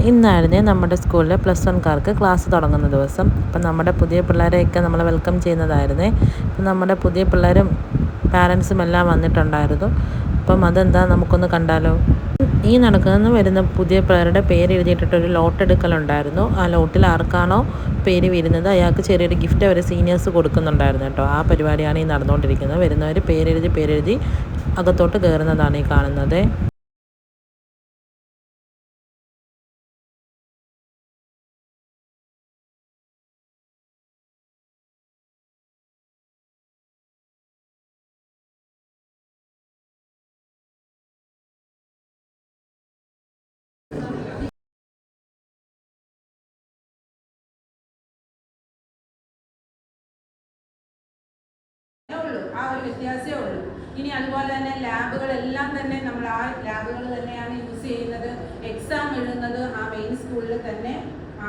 ഇന്നായിരുന്നു നമ്മുടെ സ്കൂളിലെ +1കാർക്ക് ക്ലാസ് തുടങ്ങുന്ന ദിവസം. അപ്പം നമ്മുടെ പുതിയ പിള്ളേരെയൊക്കെ നമ്മൾ വെൽക്കം ചെയ്യുന്നതായിരുന്നേ. അപ്പം നമ്മുടെ പുതിയ പിള്ളേരും പാരൻസും എല്ലാം വന്നിട്ടുണ്ടായിരുന്നു. അപ്പം അതെന്താ നമുക്കൊന്ന് കണ്ടാലോ. ഈ നടക്കുന്ന വരുന്ന പുതിയ പിള്ളേരുടെ പേര് എഴുതിയിട്ടിട്ടൊരു ലോട്ട് എടുക്കലുണ്ടായിരുന്നു. ആ ലോട്ടിൽ ആർക്കാണോ പേര് വരുന്നത് അയാൾക്ക് ചെറിയൊരു ഗിഫ്റ്റ് അവർ സീനിയേഴ്സ് കൊടുക്കുന്നുണ്ടായിരുന്നു കേട്ടോ. ആ പരിപാടിയാണ് ഈ നടന്നുകൊണ്ടിരിക്കുന്നത്. വരുന്നവർ പേരെഴുതി അകത്തോട്ട് കയറുന്നതാണ് ഈ കാണുന്നത്. ആ ഒരു വ്യത്യാസമേ ഉള്ളൂ. ഇനി അതുപോലെ തന്നെ ലാബുകളെല്ലാം തന്നെ നമ്മൾ ആ ലാബുകൾ തന്നെയാണ് യൂസ് ചെയ്യുന്നത്. എക്സാം എഴുതുന്നത് ആ മെയിൻ സ്കൂളിൽ തന്നെ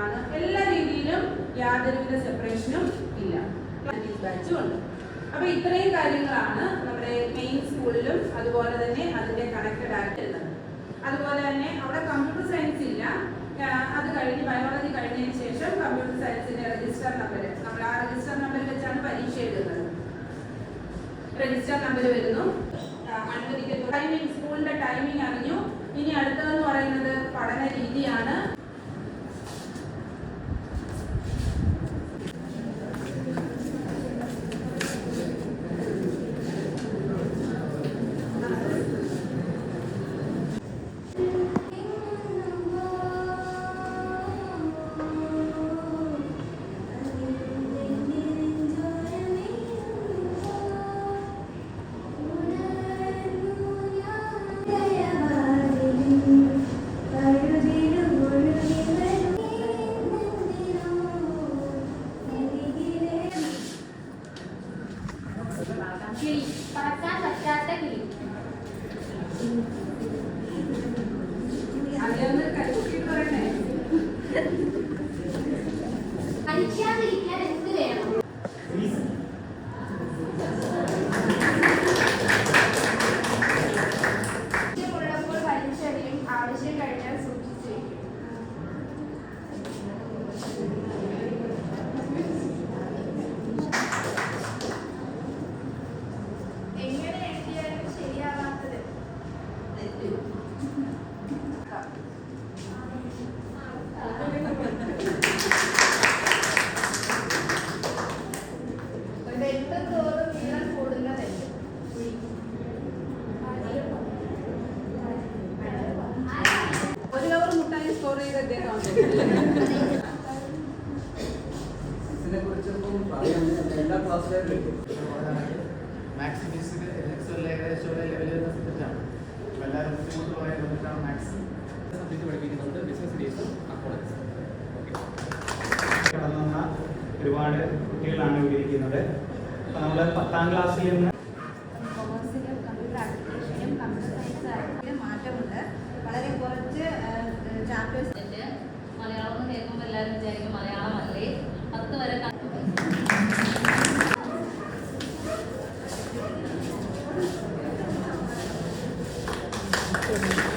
ആണ്. എല്ലാ രീതിയിലും യാതൊരുവിധ സെപ്പറേഷനും ഇല്ല. ബാച്ചും ഉണ്ട്. അപ്പൊ ഇത്രയും കാര്യങ്ങളാണ് നമ്മുടെ മെയിൻ സ്കൂളിലും അതുപോലെ തന്നെ അതിന്റെ കണക്റ്റഡ് ആയിട്ടുള്ളത്. അതുപോലെ തന്നെ അവിടെ കമ്പ്യൂട്ടർ സയൻസ് ഇല്ല. അത് കഴിഞ്ഞ് ബയോളജി കഴിഞ്ഞതിന് ശേഷം കമ്പ്യൂട്ടർ സയൻസിന്റെ രജിസ്റ്റർ നമ്പർ, നമ്മൾ ആ രജിസ്റ്റർ നമ്പർ വെച്ചാണ് പരീക്ഷ എഴുതുന്നത്. രജിസ്റ്റർ നമ്പർ വരുന്നു. ടൈമിംഗ്, സ്കൂളിന്റെ ടൈമിംഗ് അറിഞ്ഞു. ഇനി അടുത്തതെന്ന് പറയുന്നത് പഠന രീതിയാണ്. പറക്കാൻ പറ്റാത്ത കിളി. പഠിക്കാതിരിക്കാൻ എന്ത് വേണം? ഉള്ളപ്പോൾ വലിച്ചെറിയും, ആവശ്യം കഴിഞ്ഞാൽ സൂക്ഷിച്ചു വയ്ക്കും. മാത്സ് ഫിസിക്സ് എക്സൽ ഏകദേശം ലെവൽ വരുന്ന സബ്ജക്റ്റാണ്. എല്ലാവരും ബുദ്ധിമുട്ട് പോയ സബ്ജക്റ്റാണ് മാത്സ്. സബ്ജക്റ്റ് പഠിപ്പിക്കുന്നുണ്ട് ബിസിനസ് ഡേസും അക്കൗണ്ട്സ്. കടന്നു വന്ന ഒരുപാട് കുട്ടികളാണ് ഇവിടെ ഇരിക്കുന്നത്. അപ്പോൾ നമ്മൾ 10ാം ക്ലാസ്സിൽ നിന്ന് കൊമേഴ്സിലും കമ്പ്യൂട്ടർ ആപ്ലിക്കേഷനും കമ്പ്യൂട്ടർ സയൻസ് മാറ്റമുണ്ട്. വളരെ കുറച്ച് ചാപ്റ്റേഴ്സ്. മലയാളം എന്ന് കേൾക്കുമ്പോൾ എല്ലാവരും വിചാരിക്കും മലയാളമല്ലേ. 10 വരെ Thank you.